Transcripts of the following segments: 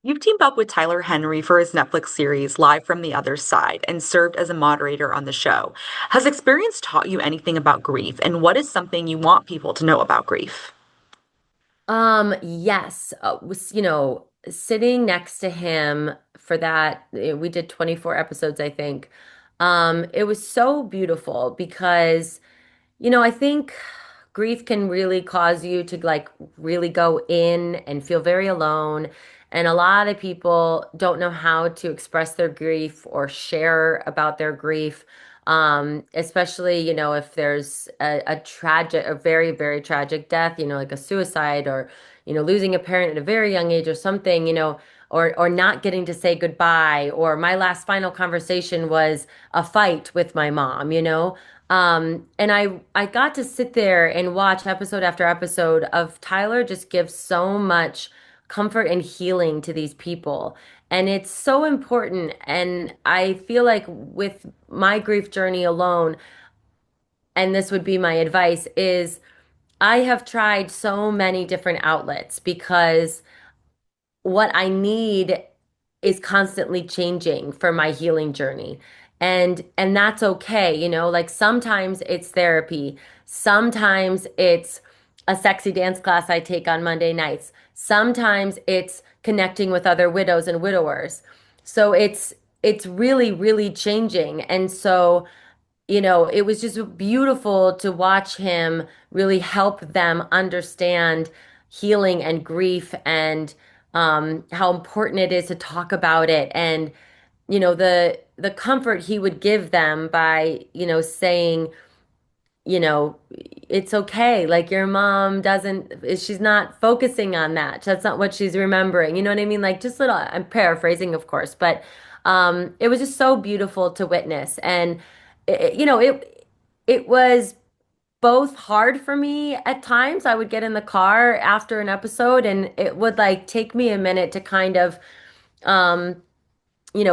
You've teamed up with Tyler Henry for his Netflix series Live from the Other Side and served as a moderator on the show. Has experience taught you anything about grief, and what is something you want people to know about grief? Yes, sitting next to him for that, we did 24 episodes, I think. It was so beautiful because I think grief can really cause you to like really go in and feel very alone. And a lot of people don't know how to express their grief or share about their grief. Especially, if there's a very, very tragic death, like a suicide or, losing a parent at a very young age or something, or not getting to say goodbye. Or my last final conversation was a fight with my mom, and I got to sit there and watch episode after episode of Tyler just give so much comfort and healing to these people. And it's so important. And I feel like with my grief journey alone, and this would be my advice, is I have tried so many different outlets because what I need is constantly changing for my healing journey. And that's okay, like sometimes it's therapy, sometimes it's a sexy dance class I take on Monday nights. Sometimes it's connecting with other widows and widowers. So it's really, really changing. And so it was just beautiful to watch him really help them understand healing and grief and how important it is to talk about it and the comfort he would give them by saying it's okay. Like your mom doesn't, she's not focusing on that. That's not what she's remembering. You know what I mean? Like just little, I'm paraphrasing, of course, but it was just so beautiful to witness. And, it was both hard for me at times. I would get in the car after an episode and it would like take me a minute to kind of, um,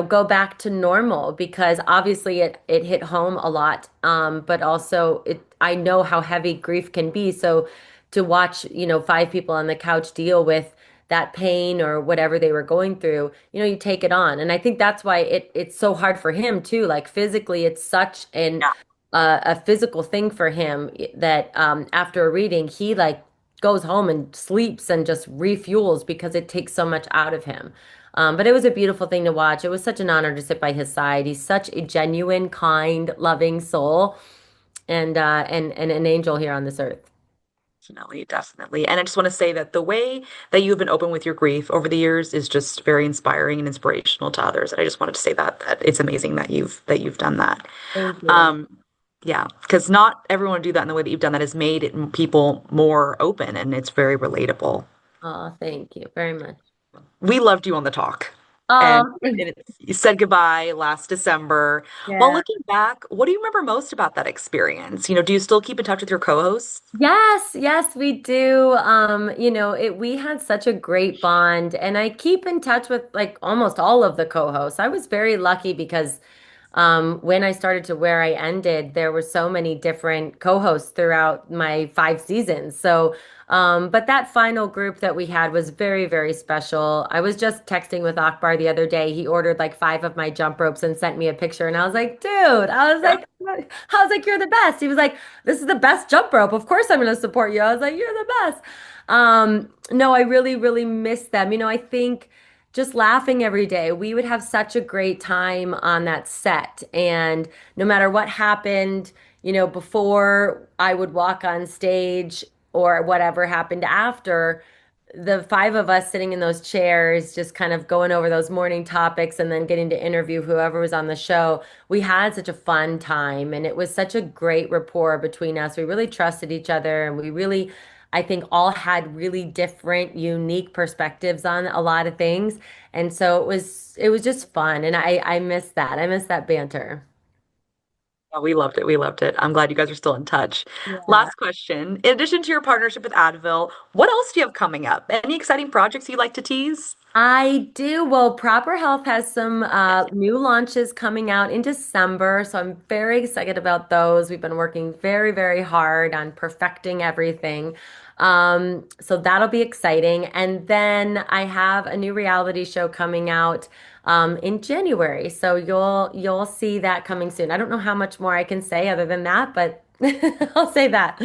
go back to normal because obviously it hit home a lot. But also I know how heavy grief can be. So to watch, five people on the couch deal with that pain or whatever they were going through, you take it on. And I think that's why it's so hard for him too. Like physically, it's such a physical thing for him that after a reading, he like goes home and sleeps and just refuels because it takes so much out of him. But it was a beautiful thing to watch. It was such an honor to sit by his side. He's such a genuine, kind, loving soul and an angel here on this earth. Definitely, definitely. And I just want to say that the way that you've been open with your grief over the years is just very inspiring and inspirational to others. And I just wanted to say that it's amazing that you've done that. Thank you. Um, yeah, because not everyone would do that in the way that you've done that has made it people more open and it's very relatable. Oh, thank you very much. We loved you on the talk. And Oh, you said goodbye last December. While yeah. looking back, what do you remember most about that experience? Do you still keep in touch with your co-hosts? Yes, yes, we do. We had such a great bond, and I keep in touch with like almost all of the co-hosts. I was very lucky because when I started to where I ended, there were so many different co-hosts throughout my 5 seasons. So, but that final group that we had was very, very special. I was just texting with Akbar the other day. He ordered like five of my jump ropes and sent me a picture, and I was like, dude, you're the best. He was like, this is the best jump rope. Of course I'm going to support you. I was like, you're the best. No, I really, really miss them. I think just laughing every day. We would have such a great time on that set. And no matter what happened, before I would walk on stage or whatever happened after, the five of us sitting in those chairs, just kind of going over those morning topics and then getting to interview whoever was on the show. We had such a fun time and it was such a great rapport between us. We really trusted each other and we really, I think, all had really different, unique perspectives on a lot of things. And so it was just fun. And I miss that. I miss that banter. Yeah, we loved it. We loved it. I'm glad you guys are still in touch. Yeah. Last question. In addition to your partnership with Advil, what else do you have coming up? Any exciting projects you'd like to tease? I do. Well, Proper Health has some Yes. new launches coming out in December, so I'm very excited about those. We've been working very, very hard on perfecting everything. So that'll be exciting. And then I have a new reality show coming out in January. So you'll see that coming soon. I don't know how much more I can say other than that, but I'll say that.